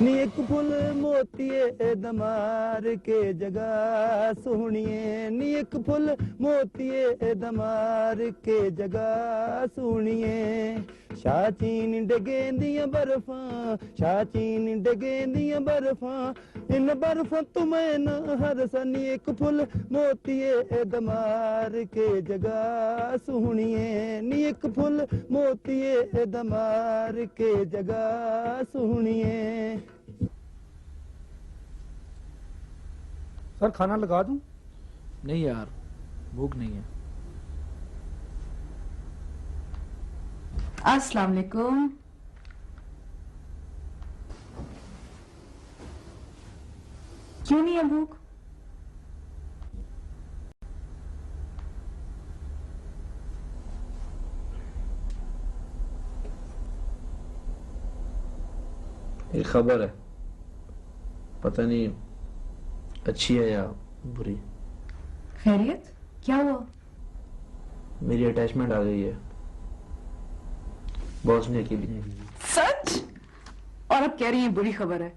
नी एक फुल मोतिए दमार के जगह सोहणिए, नी एक फुल मोतिए दमार के जगह सोहणिए। शाचीन डगेंदियां बर्फां, शाचीन डगेंदियां बर्फां, इन बर्फां तुम्हें न हर सनी। एक फुल मोतिए दमार के जगह सोहणिए, नी एक फुल मोतिए दमार के जगह सोहणिए। सर खाना लगा दूं? नहीं यार, भूख नहीं है। अस्सलाम वालेकुम। क्यों नहीं है भूख? एक खबर है, पता नहीं अच्छी है या बुरी। खैरियत? क्या हुआ? मेरी अटैचमेंट आ गई है बॉस ने अकेली। सच? और अब कह रही है बुरी खबर है?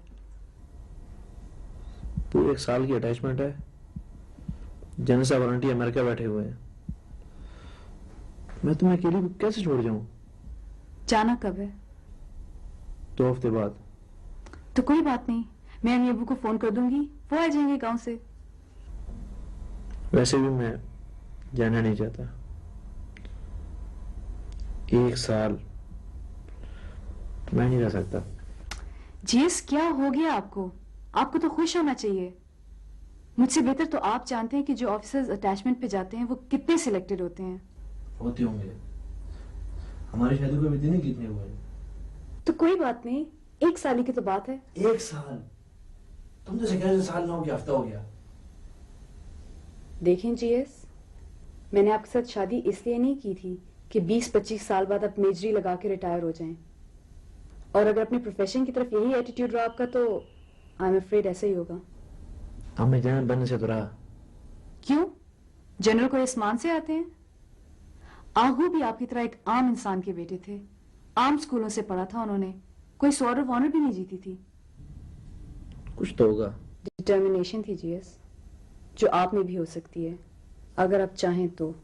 पूरे 1 साल की अटैचमेंट है। जनसा वारंटी अमेरिका बैठे हुए हैं। मैं तुम्हें अकेली कैसे छोड़ जाऊं? जाना कब है? 2 हफ्ते बाद। तो कोई बात नहीं, मैं अम्मी अबू को फोन कर दूंगी, वो आ जाएंगे गांव से। वैसे भी मैं जाना नहीं चाहता। 1 साल मैं नहीं रह सकता। जीएस क्या हो गया आपको? आपको तो खुश होना चाहिए। मुझसे बेहतर तो आप जानते हैं कि जो ऑफिसर्स अटैचमेंट पे जाते हैं वो कितने सिलेक्टेड होते हैं। होते होंगे, हमारी शादी को भी दिन ही कितने हुए। तो कोई बात नहीं, 1 साल की तो बात है। 1 साल? तुम तो कह साल ना हो गया, हफ्ता हो गया। देखें जीएस, मैंने आपके साथ शादी इसलिए नहीं की थी कि 20-25 साल बाद आप मेजरी लगा के रिटायर हो जाएं। और अगर अपने प्रोफेशन की तरफ यही एटीट्यूड रहा आपका तो आई एम अफ्रेड ऐसा ही होगा। हमें जनरल बनने से तो रहा। क्यों? जनरल को आसमान से आते हैं? आहू भी आपकी तरह एक आम इंसान के बेटे थे। आम स्कूलों से पढ़ा था उन्होंने, कोई स्वॉर्ड ऑफ ऑनर भी नहीं जीती थी। कुछ तो होगा। डिटर्मिनेशन थी जीएस, जो आप में भी हो सकती है अगर आप चाहें तो।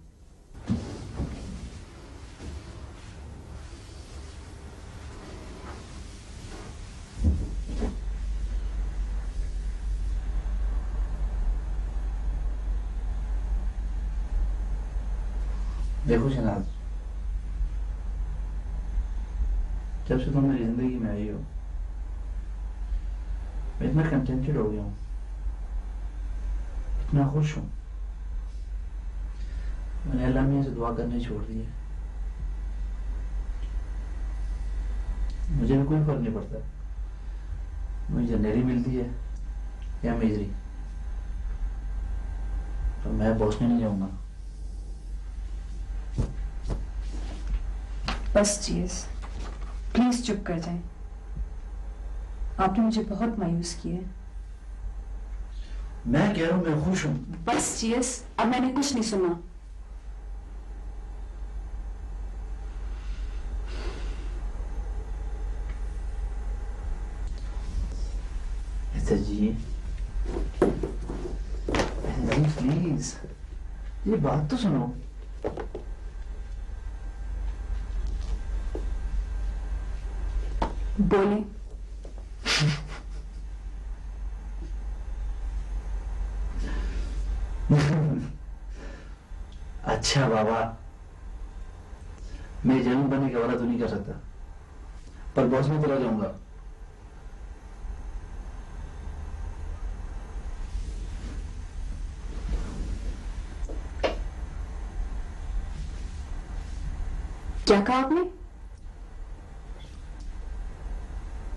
देखो शहनाज, जब से तुम मेरी जिंदगी में आई हो मैं इतना कंटेंटेड हो गया हूँ, इतना खुश हूँ। मैंने अल्लाह मियां से दुआ करने छोड़ दी है। मुझे भी कोई फर्क नहीं पड़ता मुझे जनरली मिलती है या मेजरी, पर मैं बॉसने नहीं जाऊंगा। बस जीएस, प्लीज चुप कर जाएं। आपने मुझे बहुत मायूस किया है। मैं कह रहा हूं मैं खुश हूं। बस जीएस, अब मैंने कुछ नहीं सुना। जी प्लीज ये बात तो सुनो। बोले। अच्छा बाबा, मैं जन्म बनने का वादा तो नहीं कर सकता, पर बॉस में चला जाऊंगा। क्या कहा आपने?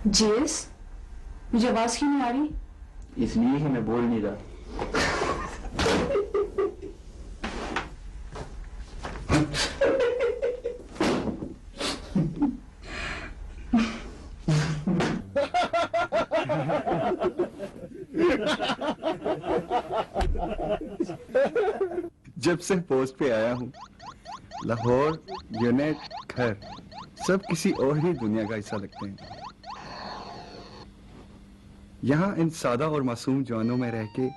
जीएस, मुझे आवाज क्यों नहीं आ रही? इसलिए ही मैं बोल नहीं रहा। जब से पोस्ट पे आया हूँ, लाहौर, यूनिट, घर सब किसी और ही दुनिया का हिस्सा लगते हैं। यहाँ इन सादा और मासूम जवानों में रह के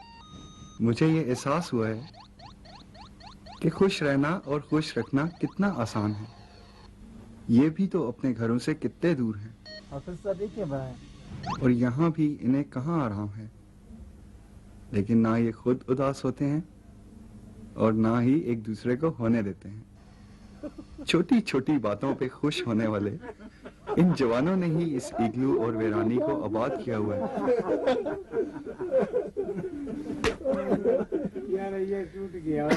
मुझे ये एहसास हुआ है कि खुश रहना और खुश रखना कितना आसान है। ये भी तो अपने घरों से कितने दूर हैं। ऑफिसर देखिए भाई, और यहाँ भी इन्हें कहाँ आराम है। लेकिन ना ये खुद उदास होते हैं और ना ही एक दूसरे को होने देते हैं। छोटी छोटी बातों पे खुश होने वाले इन जवानों ने ही इस इग्लू और वीरानी को आबाद किया हुआ है। यार ये टूट गया।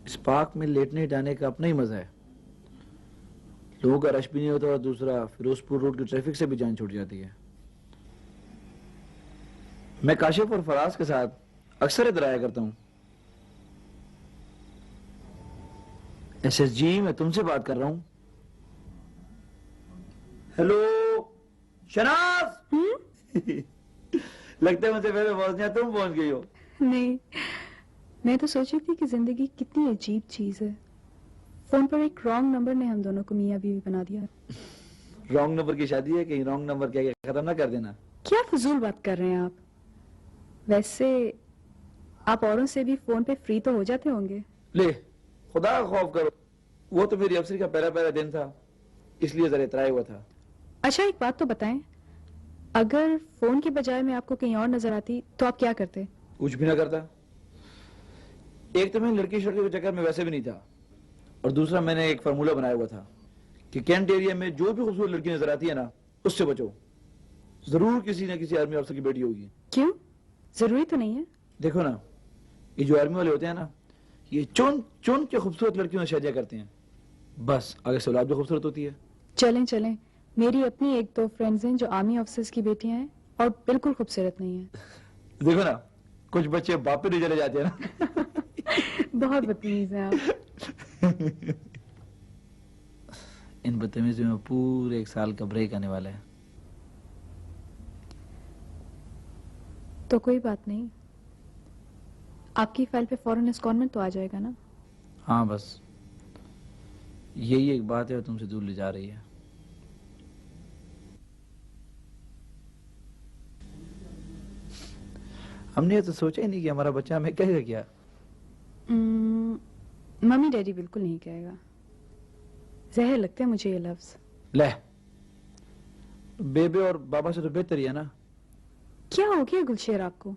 इस पार्क में लेटने डाने का अपना ही मजा है। लोगों का रश भी नहीं होता और दूसरा फिरोजपुर रोड की ट्रैफिक से भी जान छूट जाती है। मैं काशिफ और फराज के साथ अक्सर इधर आया करता हूँ। एसएसजी, मैं तुमसे बात कर रहा हूँ। हेलो शनाज। लगता है मुझे पहले पहुंचना, तुम पहुंच गई हो। नहीं, मैं तो सोच रही थी कि जिंदगी कितनी अजीब चीज है। फोन पर एक रॉन्ग नंबर ने हम दोनों को मियां बीवी बना दिया। रॉन्ग नंबर की शादी है, कहीं रॉन्ग नंबर क्या खत्म ना कर देना। क्या फजूल बात कर रहे हैं आप? वैसे आप औरों से भी फोन पे फ्री तो हो जाते होंगे। ले, खुदा का खौफ करो, वो तो मेरी अफसरी का पहला दिन था, इसलिए जरा इतराया हुआ था। अच्छा एक बात तो बताएं, अगर फोन के बजाय मैं आपको कहीं और नजर आती तो आप क्या करते? कुछ भी ना करता। एक तो मैं लड़की के चक्कर में वैसे भी नहीं था, और दूसरा मैंने एक फार्मूला बनाया हुआ था कि कैंट एरिया में जो भी खूबसूरत लड़की नजर आती है ना, उससे बचो। जरूर किसी ना किसी आर्मी अफसर की बेटी होगी। क्यों? जरूरी तो नहीं है। देखो ना, ये जो आर्मी वाले होते हैं ना, ये चुन चुन के खूबसूरत लड़कियों से शादियां करते हैं, बस आगे से औलाद भी खूबसूरत होती है। चलें चलें, मेरी अपनी एक दो फ्रेंड्स हैं जो आर्मी ऑफिसर्स की बेटियां हैं और बिल्कुल खूबसूरत नहीं है। देखो ना, कुछ बच्चे बाप पे नहीं चले जाते हैं ना। बहुत बदतमीज हैं आप। इन बदतमीजी में पूरे 1 साल का ब्रेक आने वाला है। तो कोई बात नहीं, आपकी फाइल पे फौरन एस्कॉनमेंट तो आ जाएगा ना? हाँ, बस यही एक बात है जो तुमसे दूर ले जा रही है। हमने ये तो सोचा ही नहीं कि हमारा बच्चा हमें कहेगा क्या। मम्मी डैडी बिल्कुल नहीं कहेगा। जहर लगते हैं मुझे ये लफ्ज। ले, बेबे और बाबा से तो बेहतर ही है ना। क्या हो गया गुलशेर आपको?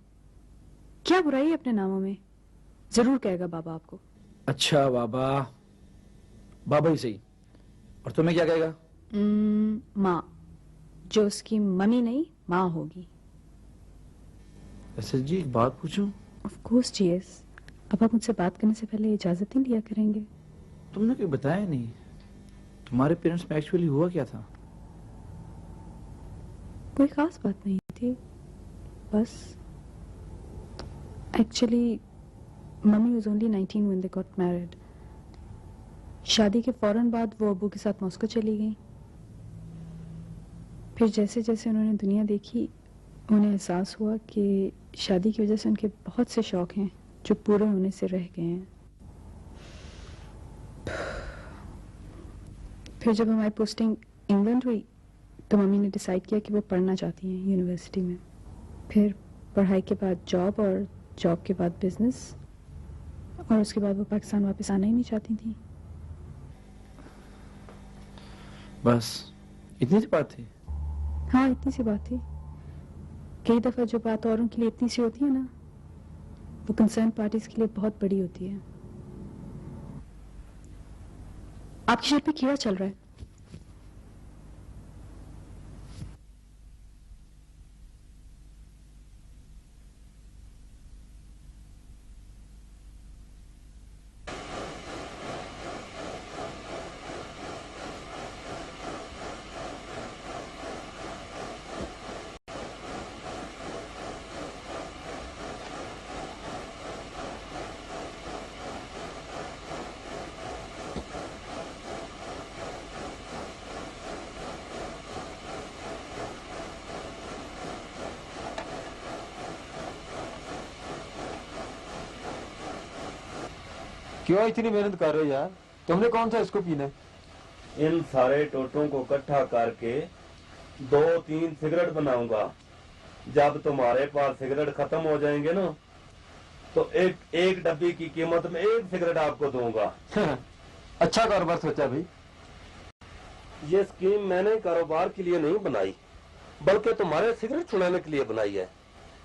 क्या बुराई है अपने नामों में? जरूर कहेगा बाबा आपको। अच्छा बाबा, बाबा ही सही। और तुम्हें क्या कहेगा? माँ, जो उसकी मम्मी नहीं माँ होगी। ऐसे जी एक बात पूछूं? ऑफ कोर्स जी यस। अब आप मुझसे बात करने से पहले इजाजत ही लिया करेंगे। तुमने कोई बताया नहीं, तुम्हारे पेरेंट्स में एक्चुअली हुआ क्या था? कोई खास बात नहीं थी, बस actually mummy was only 19 when they got married. शादी के फौरन बाद वो अबू के साथ मॉस्को चली गई। फिर जैसे जैसे उन्होंने दुनिया देखी, उन्हें एहसास हुआ कि शादी की वजह से उनके बहुत से शौक हैं जो पूरे होने से रह गए हैं। फिर जब हमारी पोस्टिंग इंग्लैंड हुई तो मम्मी ने डिसाइड किया कि वो पढ़ना चाहती हैं यूनिवर्सिटी में। फिर पढ़ाई के बाद जॉब और जॉब के बाद बिजनेस, और उसके बाद वो पाकिस्तान वापस आना ही नहीं चाहती थी। बस इतनी सी बात थी? हाँ, इतनी सी बात थी। कई दफा जो बात औरों के लिए इतनी सी होती है ना, वो कंसर्न पार्टीज के लिए बहुत बड़ी होती है। आपकी शर्ट पे कीड़ा चल रहा है। क्यों इतनी मेहनत कर रहे हो यार? तुमने कौन सा इसको पीना है? इन सारे टोटों को इकट्ठा करके 2-3 सिगरेट बनाऊंगा। जब तुम्हारे पास सिगरेट खत्म हो जाएंगे ना, तो एक डब्बी की कीमत में 1 सिगरेट आपको दूंगा। अच्छा कारोबार सोचा भाई। ये स्कीम मैंने कारोबार के लिए नहीं बनाई, बल्कि तुम्हारे सिगरेट छुड़ाने के लिए बनाई है।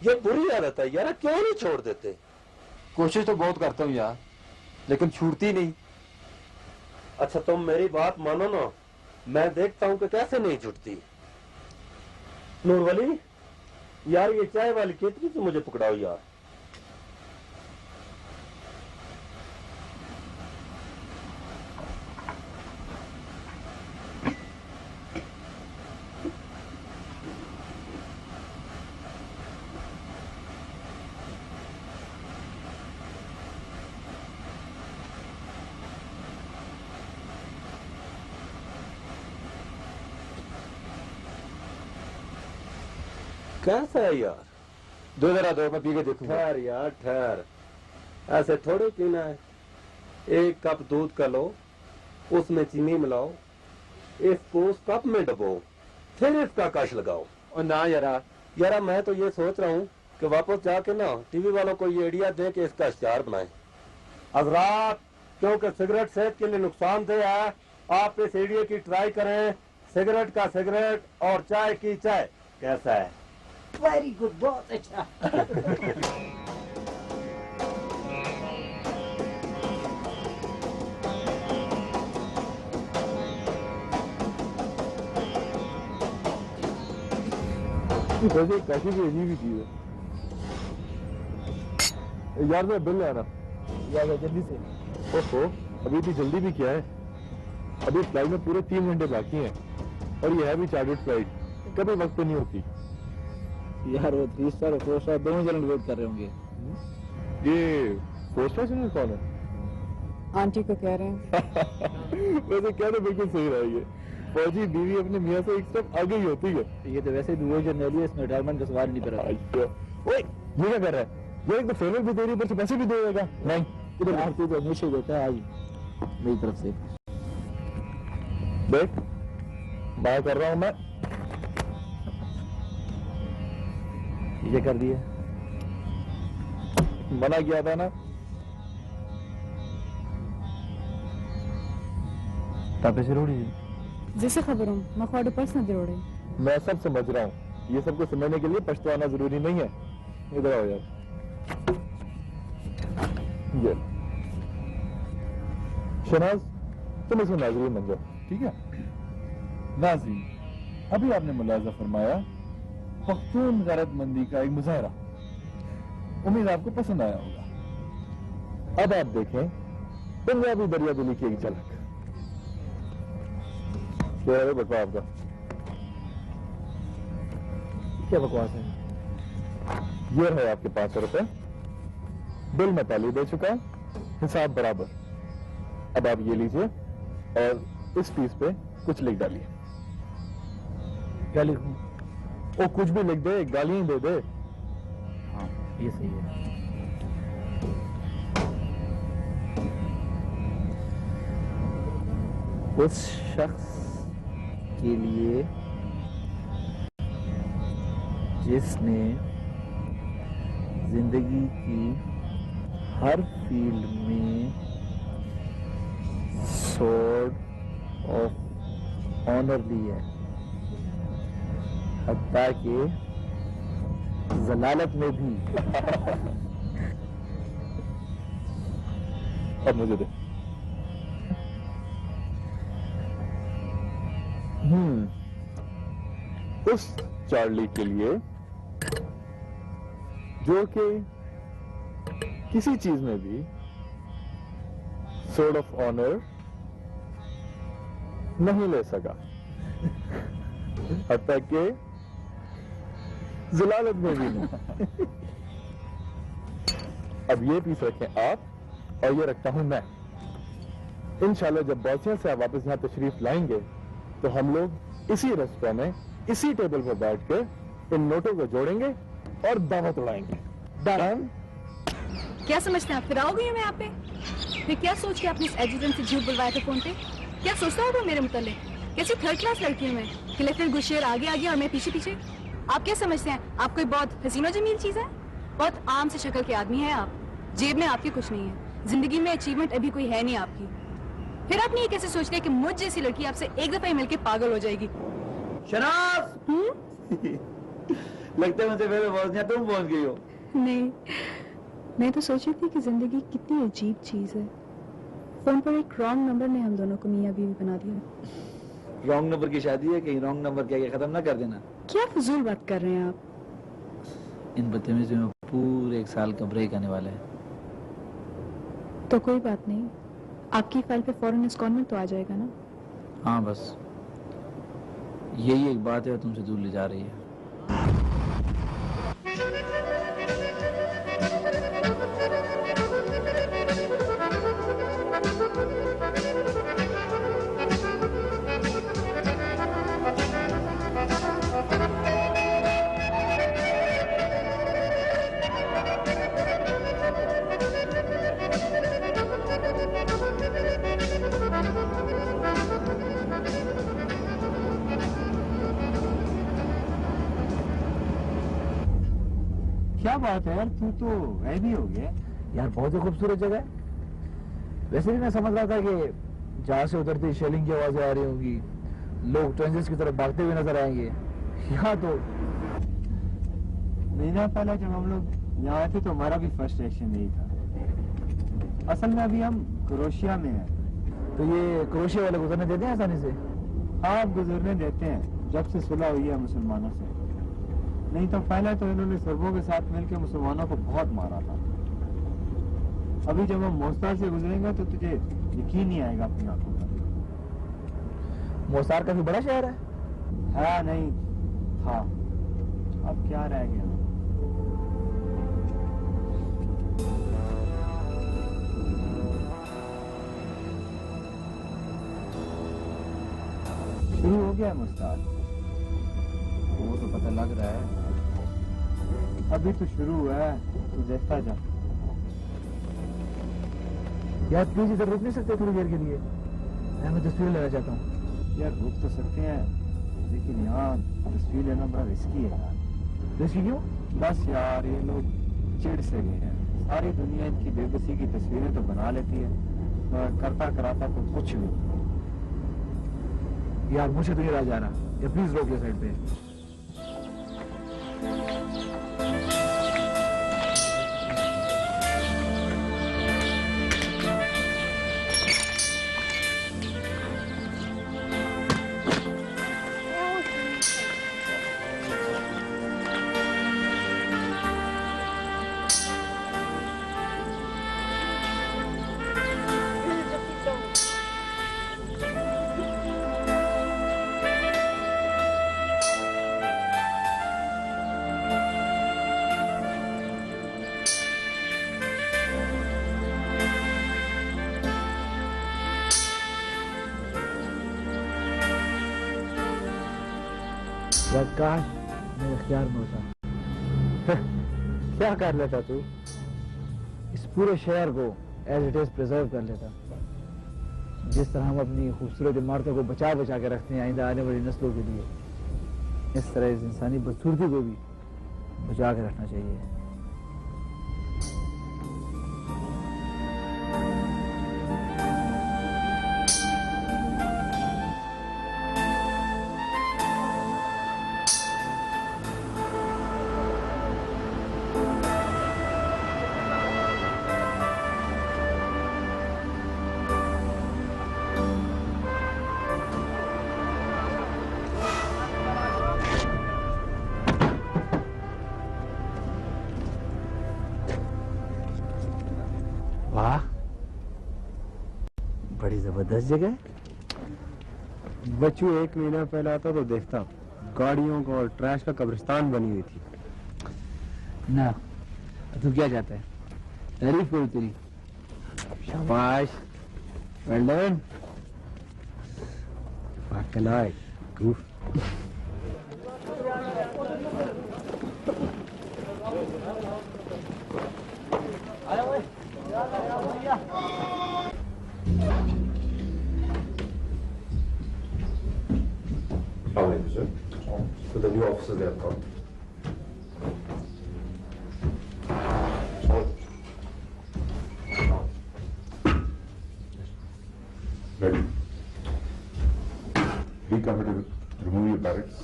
ये बुरी आदत है यार, क्यों नहीं छोड़ देते? कोशिश तो बहुत करता हूँ यार, लेकिन छूटती नहीं। अच्छा तुम मेरी बात मानो ना, मैं देखता हूँ कि कैसे नहीं छूटती। नूरवली यार, ये चाय वाली केतली से मुझे पकड़ाओ यार। कैसा है यार? दो जरा दो, मैं पी के देखूंगा। ठहर यार ठहर, ऐसे थोड़े पीना है। 1 कप दूध का लो, उसमें चीनी मिलाओ, इसको उस कप में डबो, फिर इसका कश लगाओ। और ना यारा मैं तो ये सोच रहा हूँ कि वापस जाके ना टीवी वालों को ये आइडिया दे के इसका इश्तिहार बनाए। हजरात, क्योंकि सिगरेट सेहत के लिए नुकसानदेह है, आप इस आइडिया की ट्राई करें। सिगरेट का सिगरेट और चाय की चाय। कैसा है? वेरी गुड, बहुत अच्छा। वैसे काफी भी अजीब ही चीज है यार। मैं बिल लाना यार जल्दी से। ओहो, अभी इतनी जल्दी भी क्या है? अभी फ्लाइट में पूरे 3 घंटे बाकी हैं, और ये है भी चार्टर्ड फ्लाइट, कभी वक्त पे नहीं होती। यार वो 3 स्टार और 4 स्टार दोनों जन वेट कर रहे होंगे। ये 4 स्टार चैनल कौन है? आंटी को कह रहे हैं। वैसे क्या तो बिल्कुल सही रहा है। फौजी बीवी अपने मियाँ से एक स्टेप आगे ही होती है। ये तो वैसे दुआ जर्नल है, इसमें रिटायरमेंट का सवाल नहीं करा। अच्छा, ओए ये क्या कर रहा है? ये एक तो फेवरेट भी दे रही है, ऊपर से पैसे भी देगा। नहीं, इधर आरती तो हमेशा ही देता है, आज मेरी तरफ से। देख, बात कर रहा हूँ मैं। ये कर दिया, मना किया था ना। तापे से रोड़ी जैसे खबर हूँ मैं ख्वाडो पर्स न दिरोड़े। मैं सब समझ रहा हूँ, ये सबको समझने के लिए पछताना जरूरी नहीं है। इधर आओ यार। ये शहनाज, तुम इसमें नाज़रीन बन जाओ, ठीक है? नाज़रीन, अभी आपने मुलाजा फरमाया पख्तून गैरतमंदी का एक मुजाहरा, उम्मीद आपको पसंद आया होगा। अब आप देखें पंजाबी दरिया दिली की एक झलक। क्या है बटवा आपका? क्या बकवास है? ये है आपके 500 रुपए, बिल मैं पहले दे चुका, हिसाब बराबर। अब आप ये लीजिए और इस पीस पे कुछ लिख डालिए। क्या लिखूं? वो कुछ भी लिख दे, गालियां दे दे। हाँ ये सही है। उस शख्स के लिए जिसने जिंदगी की हर फील्ड में स्वॉर्ड ऑफ ऑनर ली है, हत्ता के जलालत में भी। अब मुझे दे। उस चार्ली के लिए जो कि किसी चीज में भी सोर्ड ऑफ ऑनर नहीं ले सका, हत्ता के जलालत में भी नहीं। अब ये पीस रखें आप और ये रखता हूं मैं। इंशाल्लाह जब बॉसिया से आप वापस यहां तशरीफ लाएंगे तो हम लोग इसी रेस्टोरेंट में इसी टेबल पर बैठ के इन नोटों को जोड़ेंगे और दावत उड़ाएंगे। डन? क्या समझते हैं आप? फिर आओगे मैं यहाँ पे? फिर क्या सोच के आपने इस एजेंट से झूठ बुलवाया था फोन पे? क्या सोचता होगा मेरे मुतालिक? कैसी थर्ड क्लास लड़की हूँ मैं कि लेफ्ट गुस्सेर आगे आगे और मैं पीछे पीछे। आप क्या समझते हैं आप कोई बहुत हसीनो जमील चीज है? बहुत आम से शक्ल के आदमी है आप, जेब में आपके कुछ नहीं है, जिंदगी में अचीवमेंट अभी कोई है नहीं आपकी। फिर आपने ये कैसे सोच लिया कि मुझ जैसी लड़की आपसे एक दफा ही मिलके पागल हो जाएगी? शनाज लगता है मुझे पहले पहुंच गया, तुम पहुंच गई हो। नहीं, मैं तो सोच रही थी कि जिंदगी कितनी अजीब चीज है। फोन पर एक रॉन्ग नंबर ने हम दोनों को मियां बीवी बना दिया। रॉन्ग नंबर की शादी है, कहीं रॉन्ग नंबर क्या खत्म ना कर देना। क्या फजूल बात कर रहे हैं आप? इन बदतमीजी में पूरे 1 साल का ब्रेक आने वाला है। तो कोई बात नहीं, आपकी फाइल पे फौरन इंस्टॉलमेंट तो आ जाएगा ना? हाँ बस यही एक बात है तुमसे दूर ले जा रही है। क्या बात है यार, तू तो गायब हो गया यार। बहुत ही खूबसूरत जगह है। वैसे भी मैं समझ रहा था कि जहां से उतरती शेलिंग की आवाजें आ रही होंगी, लोग ट्रेंजेस की तरफ भागते हुए नजर आएंगे। यहाँ तो महीना पहले जब हम लोग यहाँ आए थे तो हमारा भी फर्स्ट रिएक्शन यही था। असल में अभी हम क्रोशिया में हैं। तो ये क्रोशिया वाले गुजरने देते हैं आसानी से? हाँ, गुजरने देते हैं जब से सुलह हुई है मुसलमानों से। नहीं तो पहले तो इन्होंने सर्बों के साथ मिलकर मुसलमानों को बहुत मारा था। अभी जब हम मोस्तार से गुजरेंगे तो तुझे यकीन नहीं आएगा अपनी आंखों पर। मोस्तार काफी बड़ा शहर है। हाँ नहीं था, अब क्या रह गया। शुरू हो गया मुस्तार? वो तो पता लग रहा है। अभी तो शुरू हुआ है, तू देखता जा। यार प्लीज इधर रुक नहीं सकते थोड़ी देर के लिए? मैं तस्वीर लेना चाहता हूँ। यार रुक तो सकते हैं, लेकिन यहाँ तस्वीर लेना बड़ा रिस्की है यार। रिस्की क्यों? बस यार ये लोग चिढ़ से गए हैं। सारी दुनिया इनकी बेबसी की तस्वीरें तो बना लेती है, और करता कराता तो कुछ भी। यार मुझे तो ये राज आ रहा, या प्लीज रोक ले साइड पे। यार काश मेरे इख्तियार में होता। क्या कर लेता तू? इस पूरे शहर को एज इट इज प्रिजर्व कर लेता। जिस तरह हम अपनी खूबसूरत इमारतों को बचा बचा के रखते हैं आइंदा आने वाली नस्लों के लिए, इस तरह इस इंसानी बदसूरती को भी बचा के रखना चाहिए। वाह, बड़ी जबरदस्त जगह है। बच्चू 1 महीना पहले आता तो देखता, गाड़ियों का और ट्रैश का कब्रिस्तान बनी हुई थी। ना तू क्या चाहता है? तारीफ करो तेरी। शाबाश, वेल डन। वाकई good. to the new officers they have got. Ready. Be comfortable. Remove your barracks.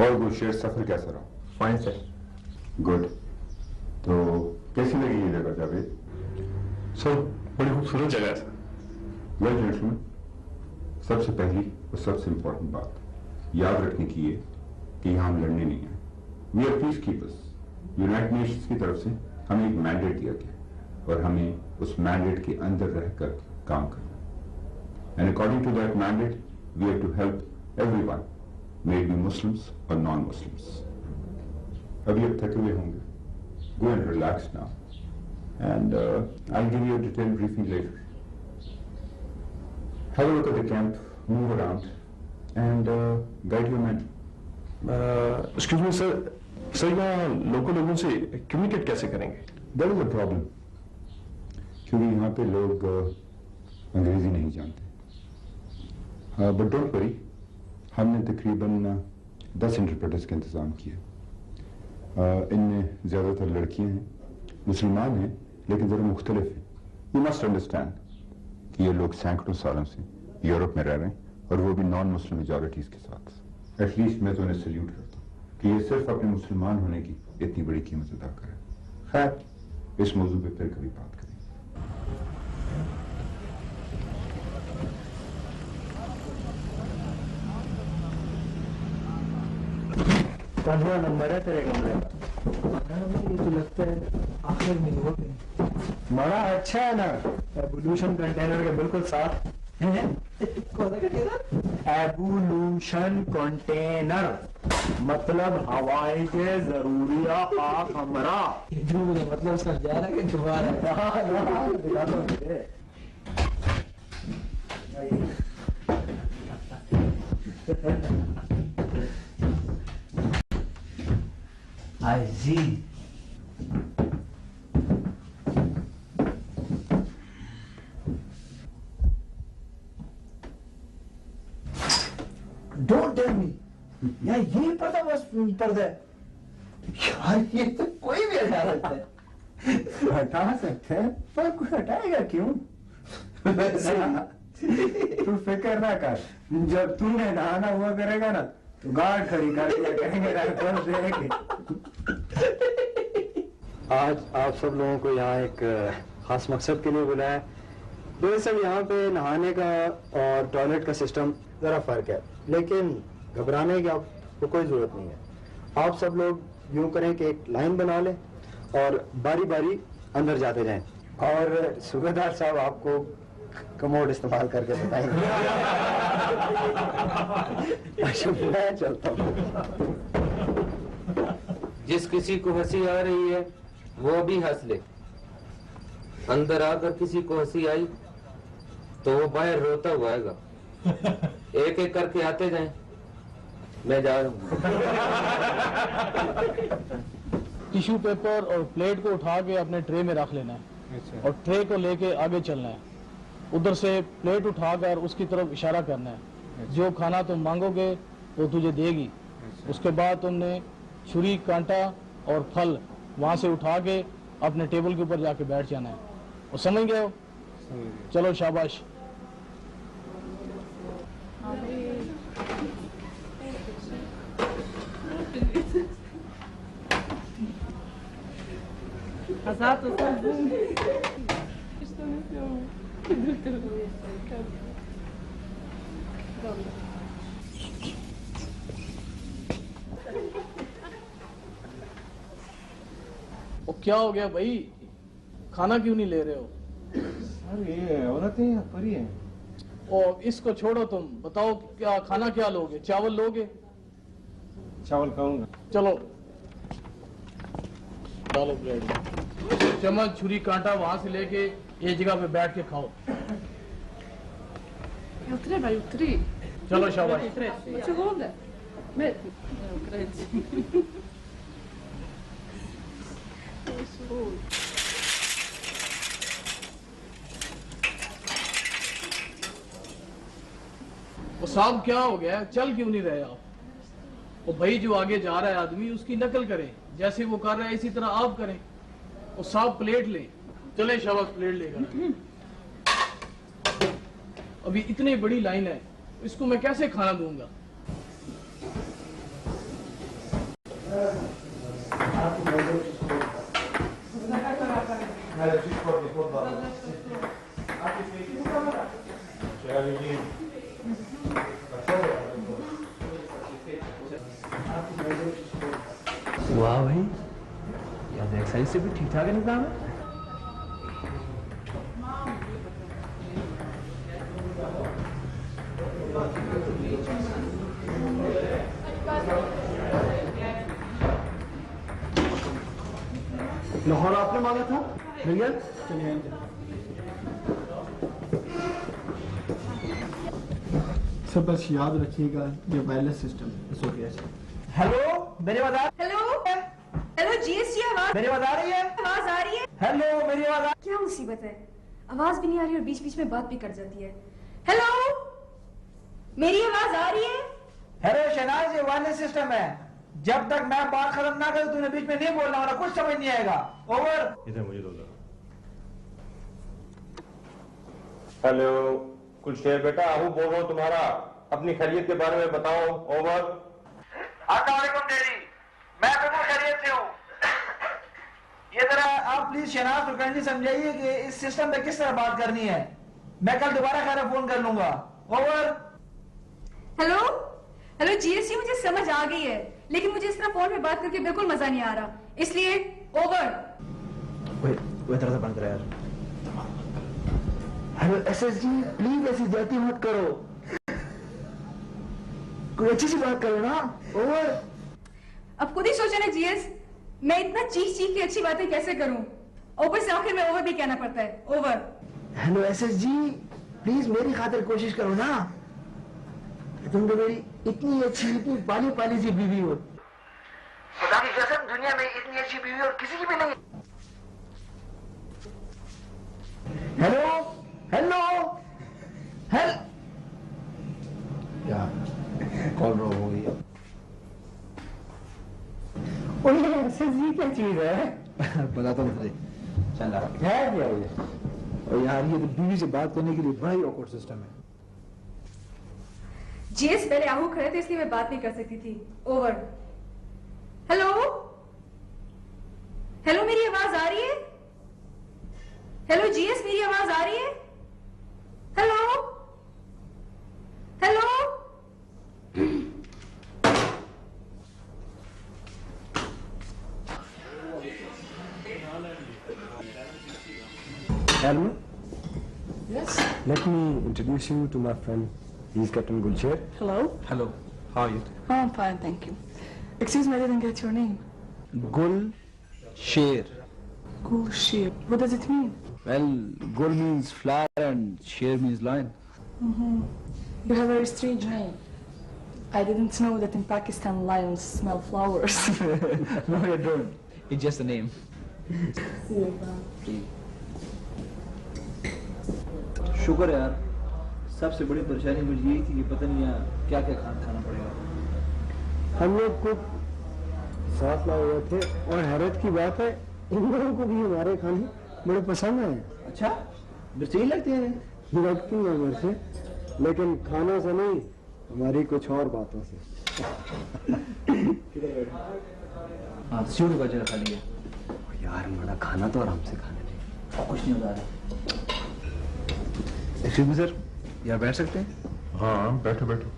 और वो शेर सफर कैसा रहा? Fine, sir. गुड। तो कैसी लगी ये जगह जावेद? सर बड़ी खूबसूरत जगह है सर। वेल जेंटलमैन, सबसे पहली और सबसे इंपॉर्टेंट बात याद रखने की है कि यहाँ हम लड़ने नहीं आए। We are peacekeepers. United nations की तरफ से हमें एक मैंडेट दिया गया और हमें उस मैंडेट के अंदर रहकर काम करना। And according to that mandate we have to help everyone, maybe Muslims और नॉन मुस्लिम्स। अभी अब थके हुए होंगे। Go and relax now, and I'll give you a detailed briefing later. Have a look at the camp, move around, and guide your men. Excuse me, sir. Sir यहाँ local लोगों से communicate कैसे करेंगे? There is a problem, क्योंकि यहाँ पे लोग अंग्रेजी नहीं जानते। But don't worry, हमने तकरीबन 10 इंटरप्रेटर्स का इंतजाम किया। इनमें ज्यादातर लड़कियां हैं, मुसलमान हैं, लेकिन जरा मुख्तलिफ हैं। यू मस्ट अंडरस्टैंड कि ये लोग सैकड़ों सालों से यूरोप में रह रहे हैं और वो भी नॉन मुस्लिम मेजॉरिटीज के साथ। एटलीस्ट मैं तो उन्हें सल्यूट करता हूँ कि ये सिर्फ अपने मुसलमान होने की इतनी बड़ी कीमत अदा करें। खैर, इस मौजू पे फिर कभी बात करें। पंद्रह नंबर है तेरे कमरे का। ये तो लगता है आखिर में हो गए। बड़ा अच्छा है ना, एवोल्यूशन कंटेनर के बिल्कुल साथ। कौन सा कंटेनर? एवोल्यूशन कंटेनर मतलब हवाई के जरूरिया का कमरा। जो मतलब समझा रहा कि दोबारा दिखा दो मुझे। I see. Don't tell me. यार ये पर्दा बस पर्दा है। यार ये तो कोई भी हटा सकता है। हटा सकते हैं, पर कोई हटाएगा क्यों? तू फिक्र ना कर, जब तूने नहाना हुआ करेगा ना तो गार्ड खड़ी कर दिया करेंगे आज आप सब लोगों को यहाँ एक खास मकसद के लिए बुलाया है। दरअसल यहाँ पे नहाने का और टॉयलेट का सिस्टम जरा फर्क है, लेकिन घबराने की आपको कोई जरूरत नहीं है। आप सब लोग यूं करें कि एक लाइन बना लें और बारी बारी अंदर जाते जाएं और सूबेदार साहब आपको कमोड इस्तेमाल करके बताएंगे। अच्छा मैं चलता हूँ। जिस किसी को हंसी आ रही है वो भी हंस ले। अंदर आकर किसी को हंसी आई तो वो बाहर रोता हुआ आएगा। एक एक करके आते जाएं। मैं जा रहा हूँ। टिश्यू पेपर और प्लेट को उठा के अपने ट्रे में रख लेना है और ट्रे को लेके आगे चलना है। उधर से प्लेट उठाकर उसकी तरफ इशारा करना है। जो खाना तुम मांगोगे वो तुझे देगी। उसके बाद तुमने छुरी, कांटा और फल वहां से उठा के अपने टेबल के ऊपर जाके बैठ जाना है। और समझ गए हो? चलो शाबाश। वो क्या हो गया भाई, खाना क्यों नहीं ले रहे हो? सर ये औरतें या परी हैं? और इसको छोड़ो, तुम बताओ क्या खाना क्या लोगे? चावल लोगे? चावल खाऊंगा। चलो डालो प्लेट में। चम्मच, छुरी, कांटा वहां से लेके ये जगह पे बैठ के खाओ। चलो शाबाश। वो साहब क्या हो गया, चल क्यों नहीं रहे आप? और भाई जो आगे जा रहा है आदमी उसकी नकल करें, जैसे वो कर रहा है इसी तरह आप करें। और साहब प्लेट ले, चले शाबाश प्लेट लेकर। अभी इतनी बड़ी लाइन है, इसको मैं कैसे खाना दूंगा? वाह भाई, यार एक्सरसाइज से भी ठीक ठाक निजाम है। लाहौर आपने मांगा था, मिल गया? चलिए सब बस याद रखिएगा ये वायरलेस सिस्टम है। हेलो मेरी आवाज हेलो हेलो जीएसटी, आवाज मेरी आवाज आ रही है? आवाज आ रही है? हेलो मेरी आवाज क्या मुसीबत है, आवाज भी नहीं आ रही और बीच बीच में बात भी कट जाती है। हेलो मेरी आवाज आ रही है? हेलो शहनाज, ये वायरलेस सिस्टम है, जब तक मैं बात खत्म ना करूं तूने बीच में नहीं बोलना, और कुछ समझ नहीं आएगा। ओवर। इधर मुझे दो। हेलो कुछ शेर बेटा, आहू बोल रहा हूँ तुम्हारा, अपनी खैरियत के बारे में बताओ। ओवर। अस्सलाम वालेकुम डैडी, मैं बिल्कुल खैरियत से हूँ। ये जरा आप प्लीज शहनाज को काइंडली समझाइए कि इस सिस्टम पे किस तरह बात करनी है। मैं कल दोबारा खैर फोन कर लूंगा। ओवर। हेलो हेलो जीएसटी, मुझे समझ आ गई है, लेकिन मुझे इस तरह फोन पे बात करके बिल्कुल मजा नहीं आ रहा, इसलिए ओवर। वो तरह से बंद करो यार। हेलो एसएसजी, प्लीज ऐसी जाती मत करो, कोई अच्छी सी बात करो ना। ओवर। अब खुद ही सोचो ना जीएस, मैं इतना चीख चीख के अच्छी बातें कैसे करूं, ऊपर से आखिर में ओवर भी कहना पड़ता है। ओवर। हेलो एसएसजी, प्लीज मेरी खातिर कोशिश करो ना, तुम तो मेरी इतनी अच्छी, इतनी पाली पाली सी बीवी हो, खुदा की कसम दुनिया में इतनी अच्छी बीवी और किसी की भी नहीं। हेलो हेलो हेल यार कॉल ड्रॉप हो गई। एसएसजी क्या चीज है बताता हूँ तुझे। चल है क्या ये? और यार ये तो बीवी से बात करने के लिए बड़ा ही ऑकवर्ड सिस्टम है। जीएस पहले आहू खड़े थे इसलिए मैं बात नहीं कर सकती थी। ओवर। हेलो हेलो मेरी आवाज आ रही है? हेलो जीएस मेरी आवाज आ रही है? Hello hello Hello. Yes. Let me introduce you to my friend. He's Captain Gulsher. Hello. Hello, how are you? Oh, I'm fine, thank you. Excuse me, I didn't get your name. Gulsher. Gulsher. What does it mean? Well, Gul means flower and Sher means lion. You have a very strange name. I didn't know that in Pakistan lions smell flowers. No, you don't. It's just a name. शुक्र यार, सबसे बड़ी परेशानी मुझे यही थी कि पता नहीं यार क्या क्या खाना पड़ेगा। हम लोग कुछ साथ लाए हुए थे और हैरत की बात है इन लोगों को भी हमारे खाने बड़े पसंद है। अच्छा, मिर्ची लगती है? लगती है मिर्ची, लेकिन खाना से नहीं, हमारी कुछ और बातों से। हाँ, सीढ़ी का जगह खाली है यार, हमारा खाना तो आराम से खाने दे। कुछ नहीं होता है। एक्सक्यूज मी सर, यहाँ बैठ सकते हैं? हाँ, बैठो बैठो।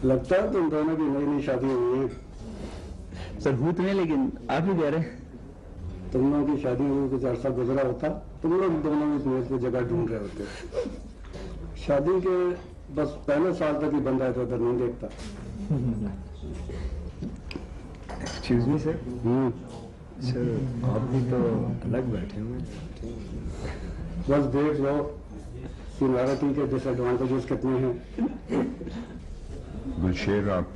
लगता है तुम दोनों की नई नई शादी हुई है। सर हुई तो नहीं, लेकिन आप ही कह रहे हैं। तुम लोगों की शादी हुई कुछ अर्सा गुजरा होता, तुम लोग दोनों भी मेज पे जगह ढूंढ रहे होते। शादी के बस पहले साल तक ही बंदा है तो उधर नहीं देखता। Excuse me sir. सर आप भी तो अलग बैठे हुए हैं। बस देख लो सीनियरिटी के डिसएडवांटेजेस कितने हैं। गुलशेर, आप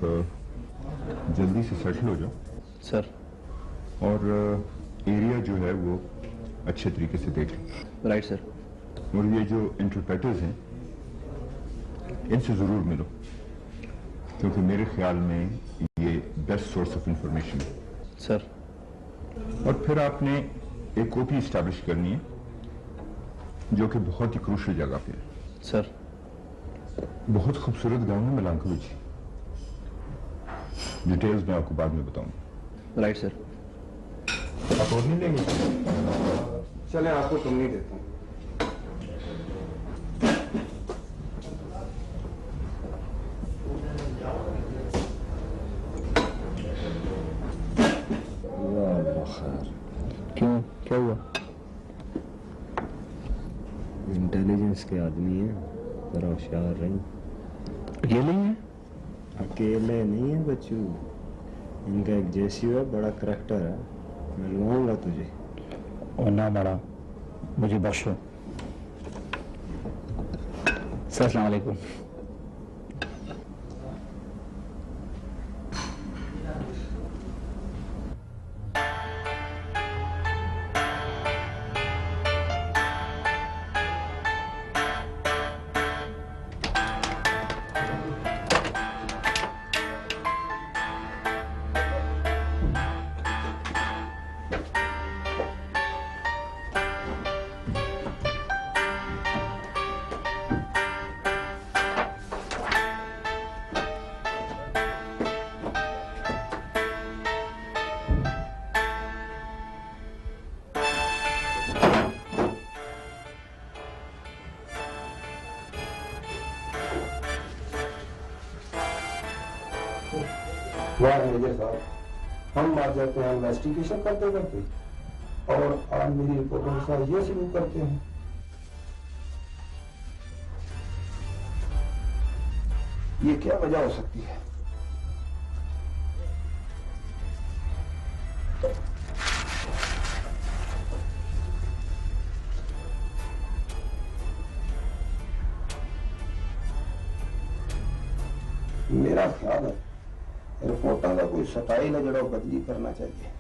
जल्दी से सेटल हो जाओ सर। और एरिया जो है वो अच्छे तरीके से देख लो। Right sir. और ये जो इंटरप्रेटर्स हैं इनसे जरूर मिलो, क्योंकि मेरे ख्याल में ये बेस्ट सोर्स ऑफ इंफॉर्मेशन है सर। और फिर आपने एक कॉपी स्टैब्लिश करनी है जो कि बहुत ही क्रूशल जगह पे है सर। बहुत खूबसूरत गांव है मिलांकोविच। डिटेल्स मैं आपको बाद में बताऊंगा। Right sir. आप और नहीं लेंगे? चले, आपको तुम नहीं देता हूं। क्यों, क्या हुआ? इंटेलिजेंस के आदमी हैं, जरा होशियार रही। अकेले ही हैं? अकेले नहीं है बच्चू, इनका एक जेसीओ है, बड़ा करैक्टर है, मिलवाऊंगा तुझे। और ना मरा, मुझे बख्शो। अस्सलाम वालेकुम। वाह मेजर साहब, हम मार जाते हैं इन्वेस्टिगेशन करते करते, और आज मेरी रिपोर्टों के साथ ये शुरू करते हैं। ये क्या वजह हो सकती है? मेरा ख्याल है रिपोर्टा का कोई स्टाइल है जरा बदली करना चाहिए।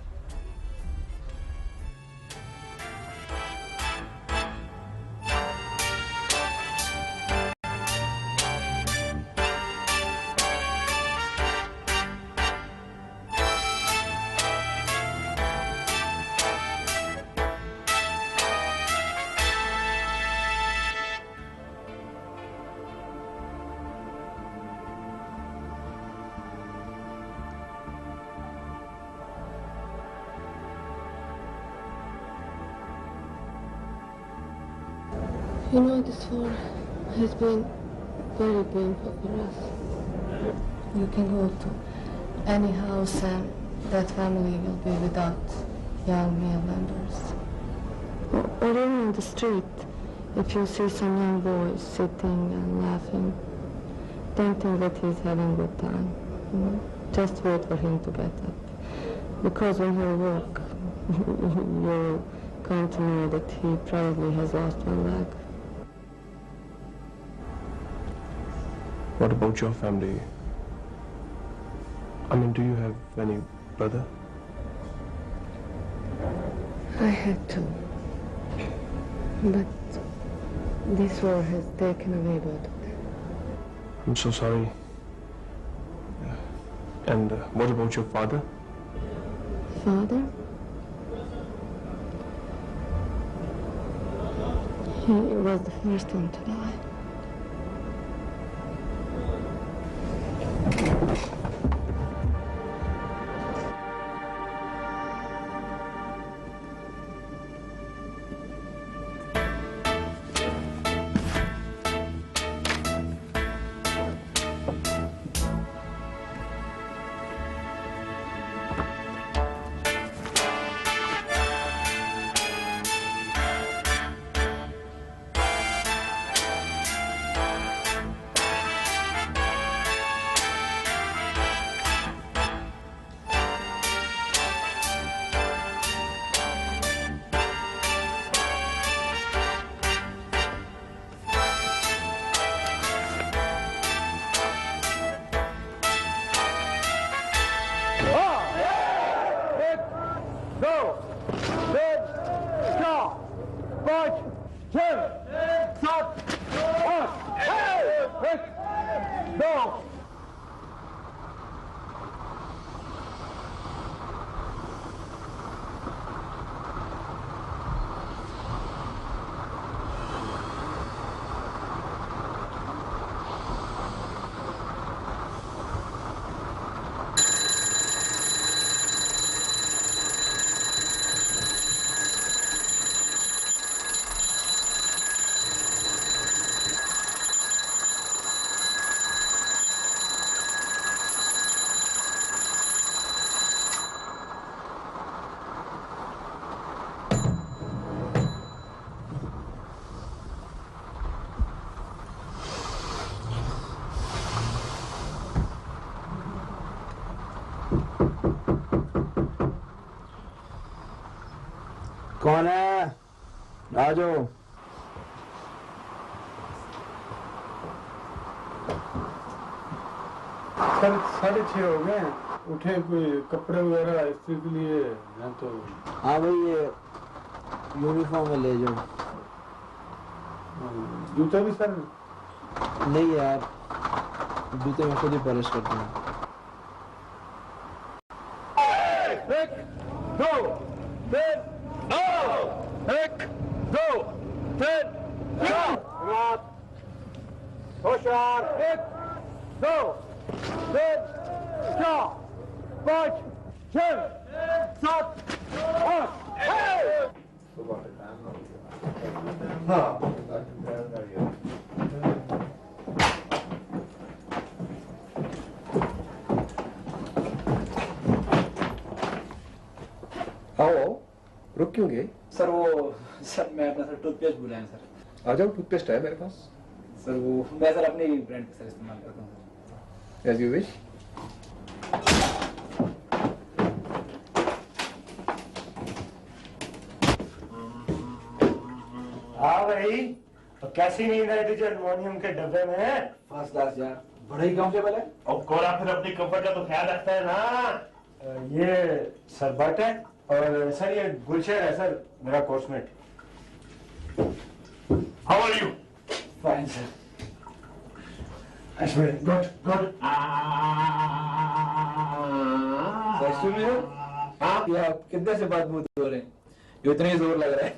You know, this war has been very painful for us. You can go to any house and that family will be without young male members. Or even on the street, if you see some young boy sitting and laughing, don't think that he's having a good time. You know? Just wait for him to get up. Because when he'll walk, you're going to know that he probably has lost one leg. What about your family? I mean, do you have any brother? I had to. But this war has taken away both of them. I'm so sorry. And what about your father? Father? He was the first one to die. 6 7 8 1 2 कौन है? आ जाओ। Sir 6:30 हो गए हैं, उठे कोई कपड़े वगैरह इस्त्री के लिए हैं तो। हाँ भाई ये यूनिफॉर्म में ले जाओ। जूते भी सर? नहीं यार, जूते मैं खुद ही पॉलिश करता हूँ। 1 2 3 1 2 3 4 होशियार 1 2 3 4 5 6 7 8 आओ रुक क्यों गए? सर मैं अपना सर टूथपेस्ट भूला है सर। आ जाओ, टूथपेस्ट है मेरे पास। सर मैं सर अपने ब्रांड का सर इस्तेमाल करता हूँ सर। As you wish. हाँ भाई, तो कैसी नींद है तुझे अल्मोनियम के डब्बे में? फर्स्ट क्लास यार, बड़ा ही कंफर्टेबल है। और कोरा फिर अपनी कंफर्ट का तो ख्याल रखता है ना। ये सरबत है और सर ये गुलशेर है सर, मेरा coursemate. How are you? Fine sir. Good good. हाँ यार, कितने से बात मुझे हो रहे हैं, ये इतना ही जोर लग रहा है।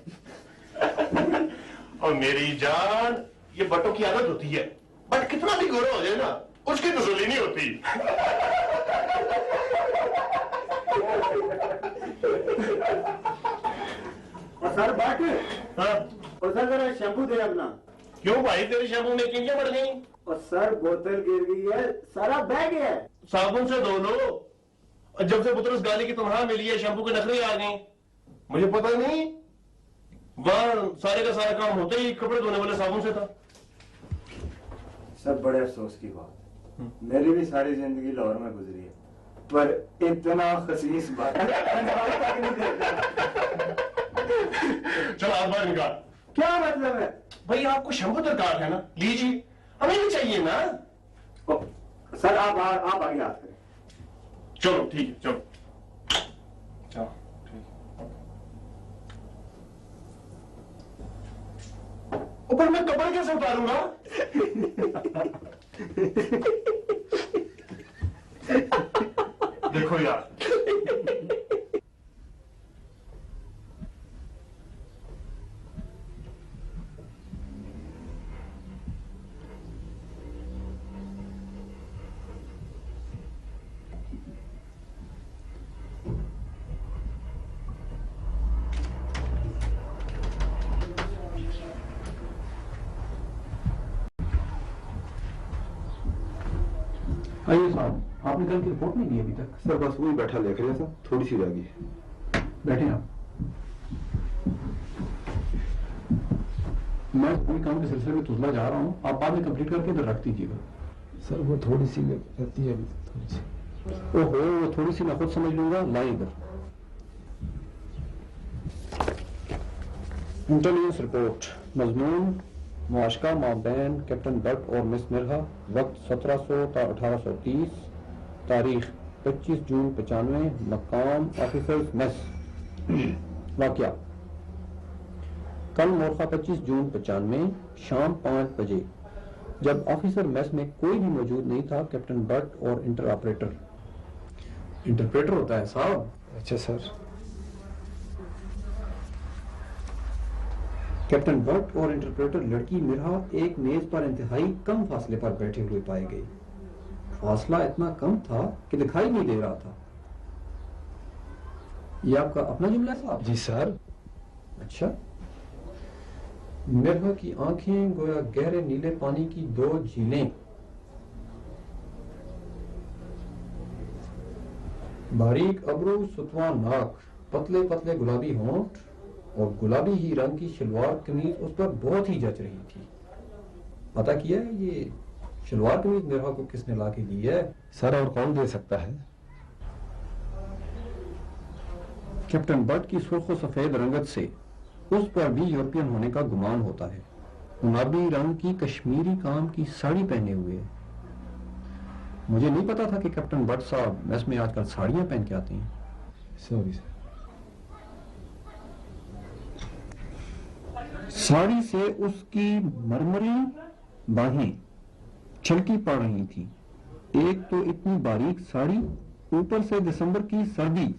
और मेरी जान, ये बटों की आदत होती है, बट कितना भी गोरा हो जाए ना, उसकी तसल्ली नहीं होती। और सर बैठ। हाँ। और सर जरा शैम्पू दे अपना। क्यों भाई, तेरे शैम्पू में किंकियां बढ़ गई? और सर बोतल गिर गई है, सारा बह गया है। साबुन से धो लो। और जब से बुतरस गाली की तुम्हारा मिली है, शैम्पू के नखरे आ गए। मुझे पता नहीं, वहां सारे का सारा काम होता ही कपड़े धोने वाले साबुन से था। सब बड़े अफसोस की बात, मेरी भी सारी जिंदगी लाहौर में गुजरी है, पर इतना खसीस बात चलो हाथ बाहर निकाल। क्या मतलब है? भाई आपको शैम्पू दरकार है ना, लीजिए, हमें भी चाहिए ना। सर आप आगे हाथ करें। चलो ठीक है, चलो चलो ऊपर मैं कपड़े कैसे उतारूंगा? देखो यार, आइए साहब, आपने कल की रिपोर्ट नहीं दी अभी तक। सर बस वही बैठा देख रहे था, थोड़ी सी रह गई। बैठे आप। मैं पूरी काम के सिलसिले में तुजला जा रहा हूँ, आप बाद में कंप्लीट करके इधर रख दीजिएगा। सर वो थोड़ी सी रहती है अभी तक, थोड़ी सी। ओहो, वो थोड़ी सी मैं खुद समझ लूंगा, लाए इधर। इंटेलिजेंस रिपोर्ट, मजमून मुआशका माबैन कैप्टन भट्ट और मिस मिर्हा, वक्त 1700 ता 1830, तारीख 25 जून 95, मकाम ऑफिसर्स मेस। वाकया, कल मोरखा 25 जून 95 शाम 5 बजे, जब ऑफिसर मेस में कोई भी मौजूद नहीं था, कैप्टन बट और इंटरप्रेटर होता है साहब। अच्छा सर। कैप्टन बट और इंटरप्रेटर लड़की मिरहा एक मेज पर इंतहाई कम फासले पर बैठे हुए पाए गए। फासला इतना कम था कि दिखाई नहीं दे रहा था। ये आपका अपना जुमला है साहब? जी सर। अच्छा। मिरहा की आंखें गोया गहरे नीले पानी की दो झीलें, बारीक अबरू, सुतवा नाक, पतले पतले गुलाबी होंठ और गुलाबी ही रंग की शलवार कमीज उस पर बहुत ही जच रही थी। पता किया है ये शलवार कमीज मिरहा को किसने ला के दी है? सर और कौन दे सकता है? कैप्टन बट की सुर्ख सफेद रंगत से उस पर भी यूरोपियन होने का गुमान होता है। गुलाबी रंग की कश्मीरी काम की साड़ी पहने हुए। मुझे नहीं पता था कि कैप्टन बट साहब मेस में आजकल साड़ियां पहन के आती हैं। Sorry sir. साड़ी से उसकी मरमरी बाहें छलकी पड़ रही थी। एक तो इतनी बारीक साड़ी, ऊपर से दिसंबर की सर्दी।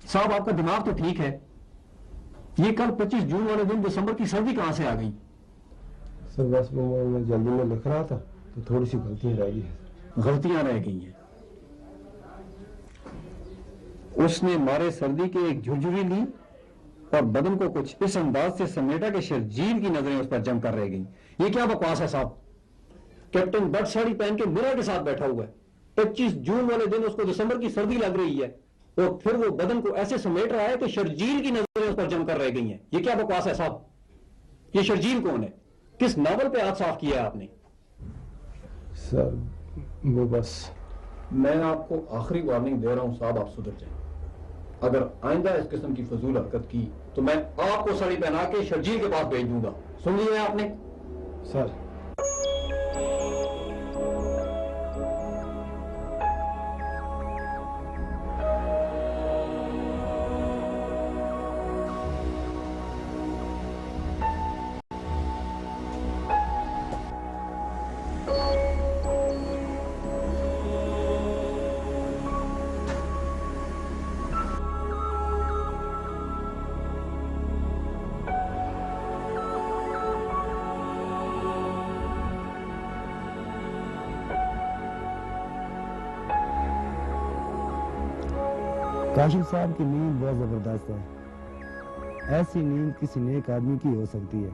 साहब आपका दिमाग तो ठीक है, ये कल 25 जून वाले दिन दिसंबर की सर्दी कहां से आ गई? सर बस मैं जल्दी में लिख रहा था तो थोड़ी सी गलतियां रह गई हैं। गलतियां रह गई हैं। उसने मारे सर्दी के एक झुरझुरी ली और बदन को कुछ इस अंदाज से समेटा कि शर्जील की नजरें उस पर जमकर रह गई। ये क्या बकवास है साहब? कैप्टन बट साड़ी पहन के मिरर के साथ बैठा हुआ है। 25 जून वाले दिन उसको दिसंबर की सर्दी लग रही है और फिर वो बदन को ऐसे समेट रहा है कि शर्जील की नजरें उस पर जमकर रह गई हैं। ये क्या बकवास है साहब? ये शर्जील कौन है? किस नावल पे हाथ साफ किया है आपने? सर वो बस। मैं आपको आखिरी वार्निंग दे रहा हूं साहब, आप सुधर जाएं। अगर आइंदा इस किस्म की फजूल हरकत की तो मैं आपको साड़ी पहना के शर्जील के पास भेज दूंगा। सुन लिया आपने? सर काशिफ साहब की नींद बहुत जबरदस्त है। ऐसी नींद किसी नेक आदमी की हो सकती है।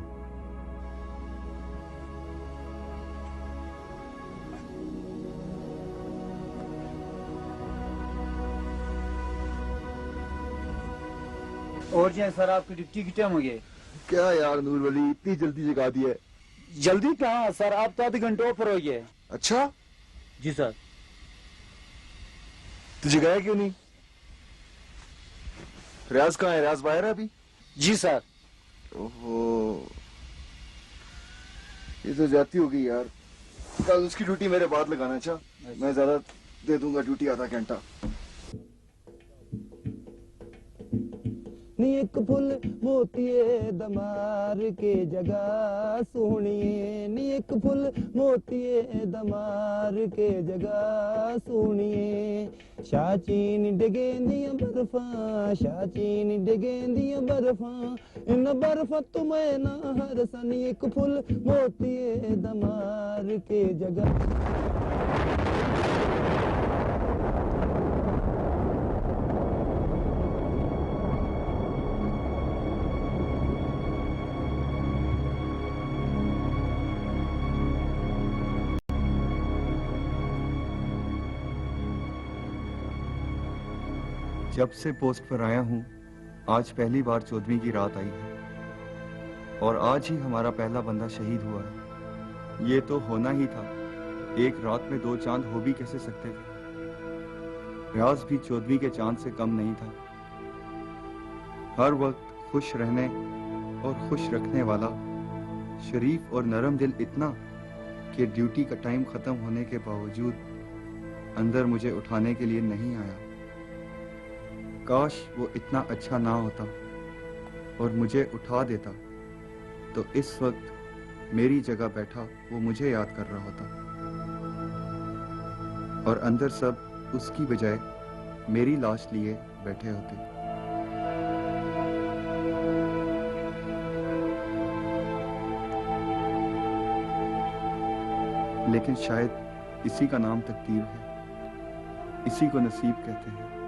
और सर आपकी ड्यूटी की टाइम हो गई? क्या यार नूर वली, इतनी जल्दी जगा दी है? जल्दी कहाँ सर, आप तो आधे घंटे ऊपर हो गए। अच्छा जी सर। तू जगाया क्यों नहीं? रियाज कहाँ है? रियाज बाहर है अभी? जी सर। ओहो, ये तो जाती होगी यार। कल उसकी ड्यूटी मेरे बाद लगाना। अच्छा मैं ज्यादा दे दूंगा ड्यूटी, आधा घंटा। नी एक फुल मोतिये दमार के जगह सोहणिए, नी एक फुल मोतिये दमार के जगह सोहणिए। शाचीन डिगेंदियां बर्फा, शाचीन डिगेंदियां बर्फा, इन बर्फा तुम्हें ना हरसा। नी एक फुल मोतिये दमार के जगह। जब से पोस्ट पर आया हूं, आज पहली बार 14वीं की रात आई है और आज ही हमारा पहला बंदा शहीद हुआ है। ये तो होना ही था। एक रात में 2 चांद हो भी कैसे सकते थे? रियाज भी 14वीं के चांद से कम नहीं था। हर वक्त खुश रहने और खुश रखने वाला, शरीफ और नरम दिल इतना कि ड्यूटी का टाइम खत्म होने के बावजूद अंदर मुझे उठाने के लिए नहीं आया। काश वो इतना अच्छा ना होता और मुझे उठा देता तो इस वक्त मेरी जगह बैठा वो मुझे याद कर रहा होता, और अंदर सब उसकी बजाय मेरी लाश लिए बैठे होते। लेकिन शायद इसी का नाम तकदीर है, इसी को नसीब कहते हैं।